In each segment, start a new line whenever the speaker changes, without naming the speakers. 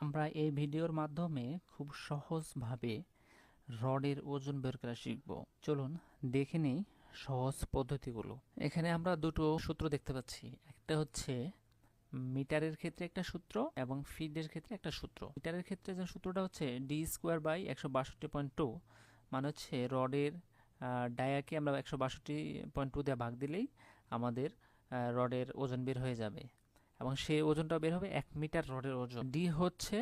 আমরা এই ভিডিওর মাধ্যমে খুব সহজভাবে রডের ওজন বের করা শিখব। চলুন দেখে নেই সহজ পদ্ধতিগুলো। এখানে আমরা দুটো সূত্র দেখতে পাচ্ছি। একটা হচ্ছে মিটারের ক্ষেত্রে একটা সূত্র এবং ফিটের ক্ষেত্রে একটা সূত্র। মিটারের ক্ষেত্রে যে সূত্রটা হচ্ছে d²/162.2, মানে হচ্ছে রডের ডায়াকে আমরা 162.2 দিয়ে ভাগ দিলেই আমাদের রডের ওজন বের হয়ে যাবে এবং সেই ওজনটা বের হবে 1 মিটার রডের ওজন। ডি হচ্ছে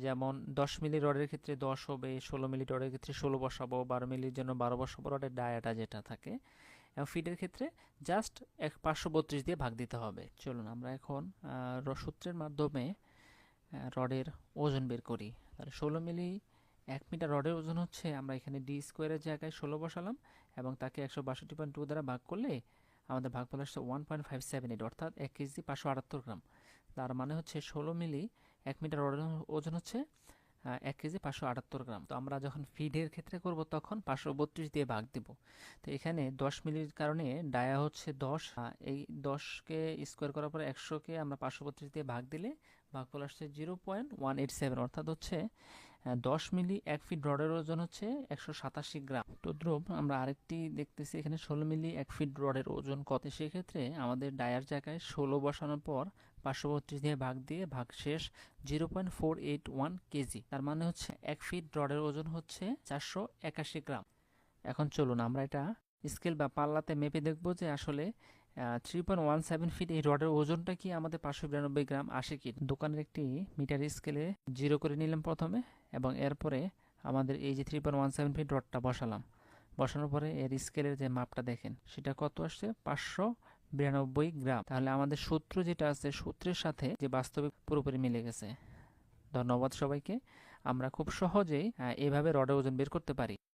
যেমন 10 মিলি রডের ক্ষেত্রে 10 হবে, 16 মিলি রডের ক্ষেত্রে 16 বসাবো, 12 মিলির জন্য 12 বসাবো, রডের ডায়াটা যেটা থাকে। এবং ফিটের ক্ষেত্রে জাস্ট 532 দিয়ে ভাগ দিতে হবে। চলুন আমরা এখন সূত্রের মাধ্যমে রডের ওজন বের করি। তাহলে 16 মিলি 1 মিটার রডের ওজন হচ্ছে, আমরা এখানে d² জায়গায় 16 বসালাম এবং তাকে 162.2 দ্বারা ভাগ করলে আমাদের ভাগফল আসছে 1.578, অর্থাৎ 1 কেজি 578 গ্রাম। তার মানে হচ্ছে 16 মিলি 1 মিটার রডের ওজন হচ্ছে 1 কেজি 578 গ্রাম। তো আমরা যখন ফিডের ক্ষেত্রে করব তখন 532 দিয়ে ভাগ দিব। তো এখানে 10 মিলির কারণে ডায়া হচ্ছে 10, এই 10কে স্কোয়ার করার পরে 100কে আমরা 532 দিয়ে ভাগ দিলে ভাগফল আসছে 0.187, অর্থাৎ হচ্ছে 10 মিলি 1 ফিট রডের ওজন হচ্ছে 187 গ্রাম। তো দ্রুব আমরা আরেকটি দেখতেছি, এখানে 16 মিলি 1 ফিট রডের ওজন কত। সেক্ষেত্রে আমাদের ডায়ার জায়গায় 16 বসানোর পর 532 দিয়ে ভাগ দিয়ে ভাগশেষ 0.481 কেজি। তার মানে হচ্ছে 1 ফিট রডের ওজন হচ্ছে 481 গ্রাম। এখন চলুন আমরা এটা স্কেল বা পাল্লাতে মেপে দেখব যে আসলে 3.17 ফিট এই রডের ওজনটা কি আমাদের 592 গ্রাম আসে কি। দোকানের একটি মিটার স্কেলে 0 করে নিলাম প্রথমে এবং এরপরে আমাদের এই যে 3.17 ফিট রডটা বসানোর পরে এর স্কেলের যে মাপটা দেখেন সেটা কত আসছে, 592 গ্রাম। তাহলে আমাদের সূত্র যেটা আছে সূত্রের সাথে যে বাস্তবিক পুরোপুরি মিলে গেছে। ধন্যবাদ সবাইকে। আমরা খুব সহজেই এভাবে রডের ওজন বের করতে পারি।